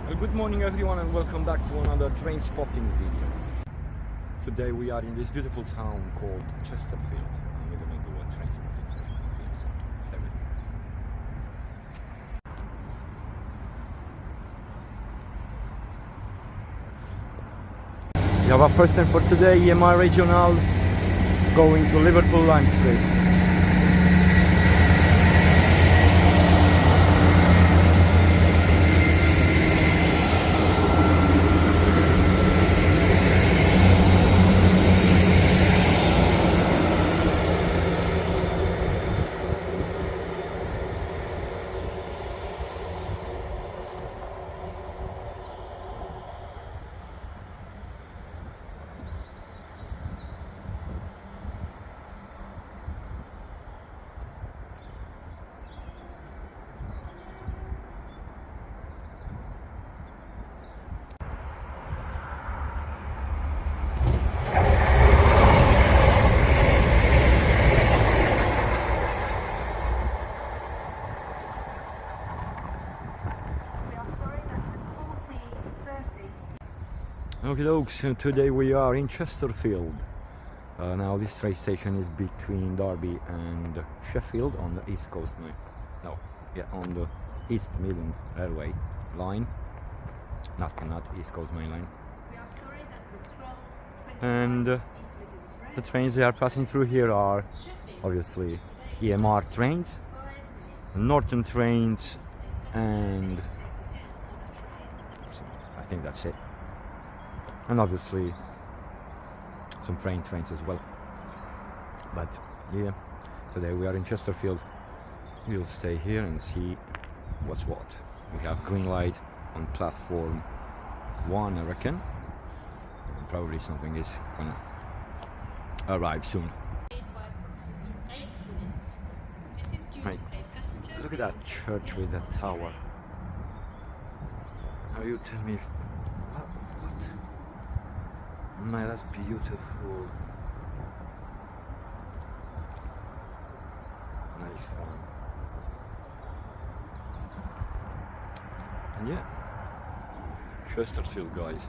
Well, good morning everyone and welcome back to another train spotting video. Today we are in this beautiful town called Chesterfield and we're going to do a train spotting session here, so stay with me. We have our first time for today, EMR Regional going to Liverpool Lime Street. Okay, folks, today we are in Chesterfield. Now this train station is between Derby and Sheffield on the East Coast on the East Midland Railway line, not East Coast Main Line. And the trains we are passing through here are obviously EMR trains, Northern trains, and I think that's it. And obviously some trains as well. But yeah, today we are in Chesterfield. We'll stay here and see what's what. We have green light on platform 1, I reckon. And probably something is gonna arrive soon. Right. Look at that church with that tower. Now you tell me what? Man, that's beautiful. Nice one. And yeah, Chesterfield, guys.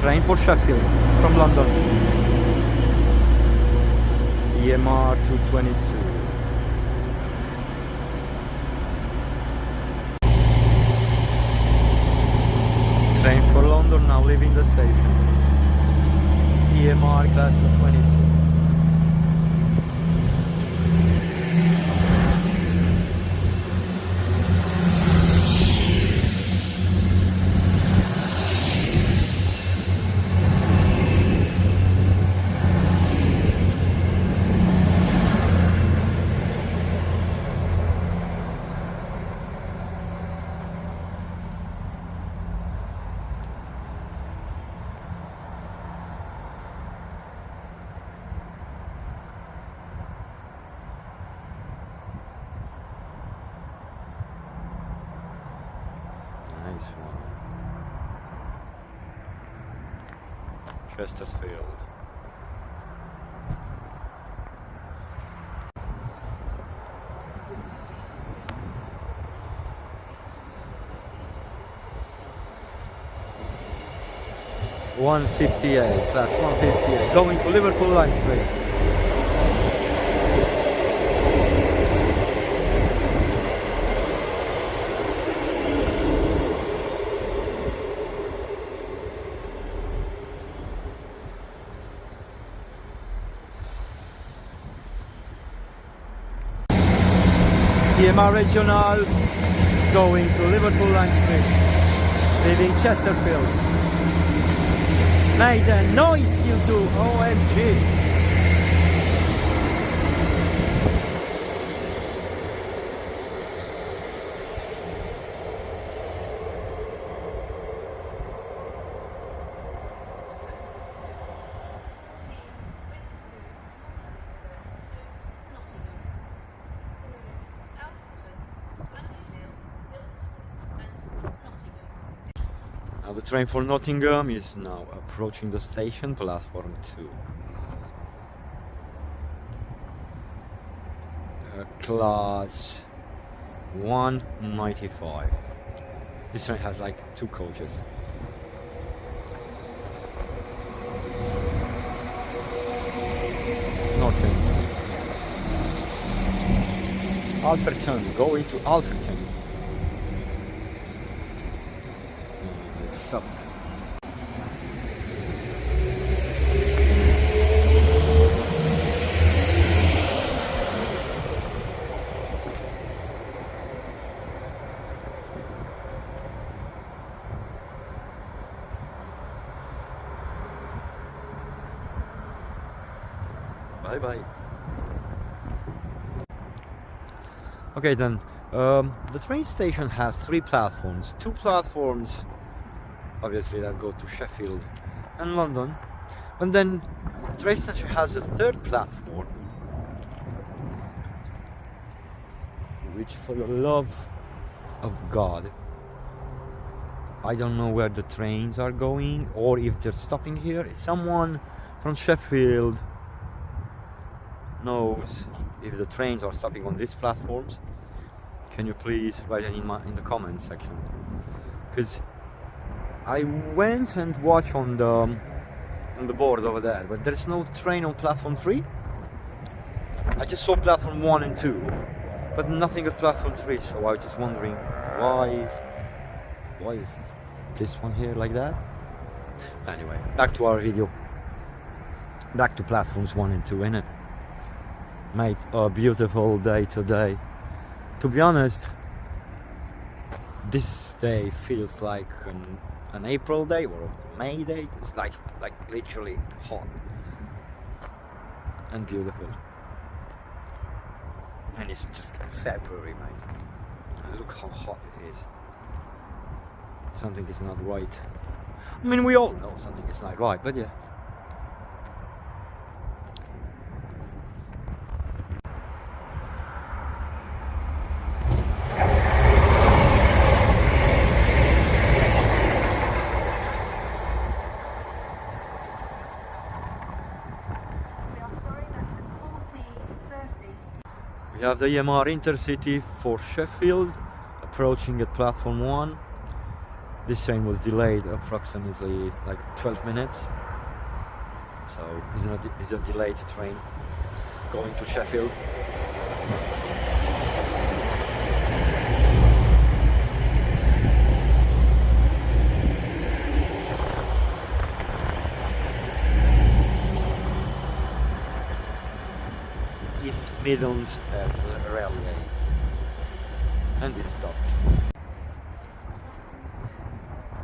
Train for Sheffield from London. EMR 222. Train for London now leaving the station. EMR class 222. Nice one. Chesterfield. (158) class 158 going to Liverpool Lime Street. EMR Regional going to Liverpool Lime Street, leaving Chesterfield. Mate, the noise you do, OMG! Now the train for Nottingham is now approaching the station, platform 2. Class 195. This train has like 2 coaches. Norton. Alfreton, going to Alfreton. Stop. Bye bye. Okay then, the train station has 3 platforms. 2 platforms, obviously, that go to Sheffield and London. And then the train station has a 3rd platform, which, for the love of God, I don't know where the trains are going or if they're stopping here. If someone from Sheffield knows if the trains are stopping on these platforms, can you please write it in the comment section? Because I went and watched on the board over there, but there's no train on platform 3. I just saw platform 1 and 2, but nothing at platform 3. So I was just wondering why is this one here like that? Anyway, back to our video. Back to platforms 1 and 2, innit? Mate, a beautiful day today. To be honest, this day feels like an April day or a May day. It's like literally hot and beautiful. And it's just February, mate. Look how hot it is. Something is not right. I mean, we all know something is not right, but yeah. We have the EMR Intercity for Sheffield approaching at platform 1. This train was delayed approximately like 12 minutes. So it's a delayed train going to Sheffield. East Midlands Railway, and it stopped.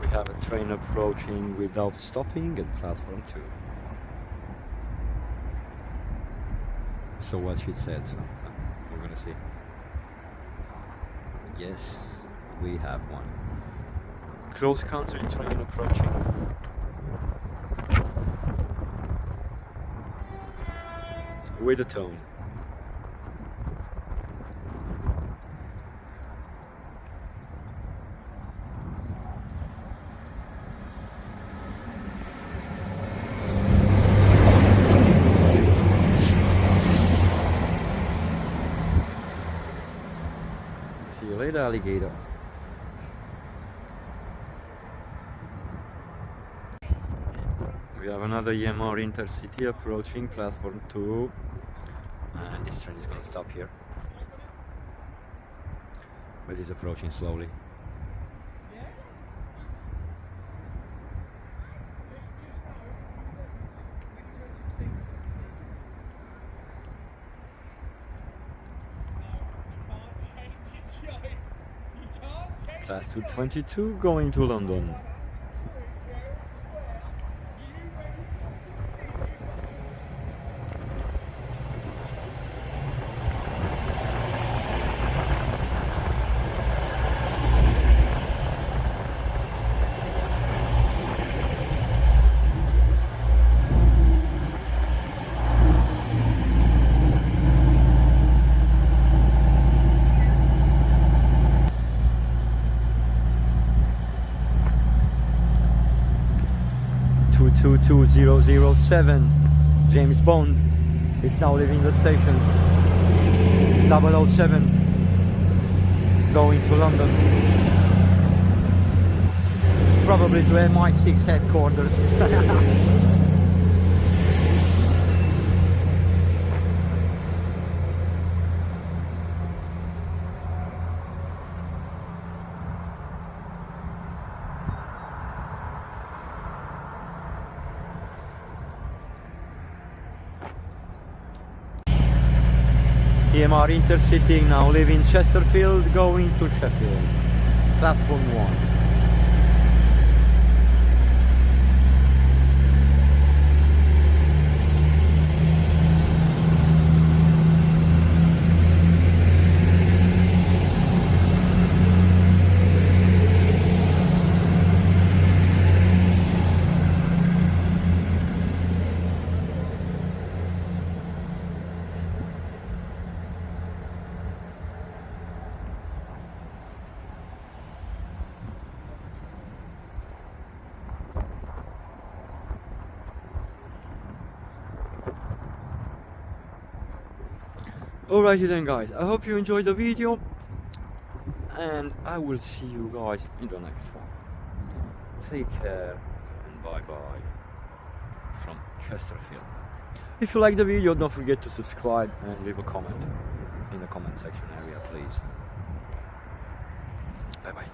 We have a train approaching without stopping at platform 2. So what she said, so we're gonna see. Yes, we have one. Cross country train approaching. With a tone. See you later, alligator. We have another EMR Intercity approaching platform 2, and this train is going to stop here, but it's approaching slowly. Class 222 going to London. 2007. James Bond is now leaving the station. 007 going to London, probably to MI6 headquarters. EMR Intercity now leaving Chesterfield going to Sheffield, platform 1. Alrighty then guys, I hope you enjoyed the video, and I will see you guys in the next one. Take care and bye bye from Chesterfield. If you like the video, don't forget to subscribe and leave a comment in the comment section area, please. Bye bye.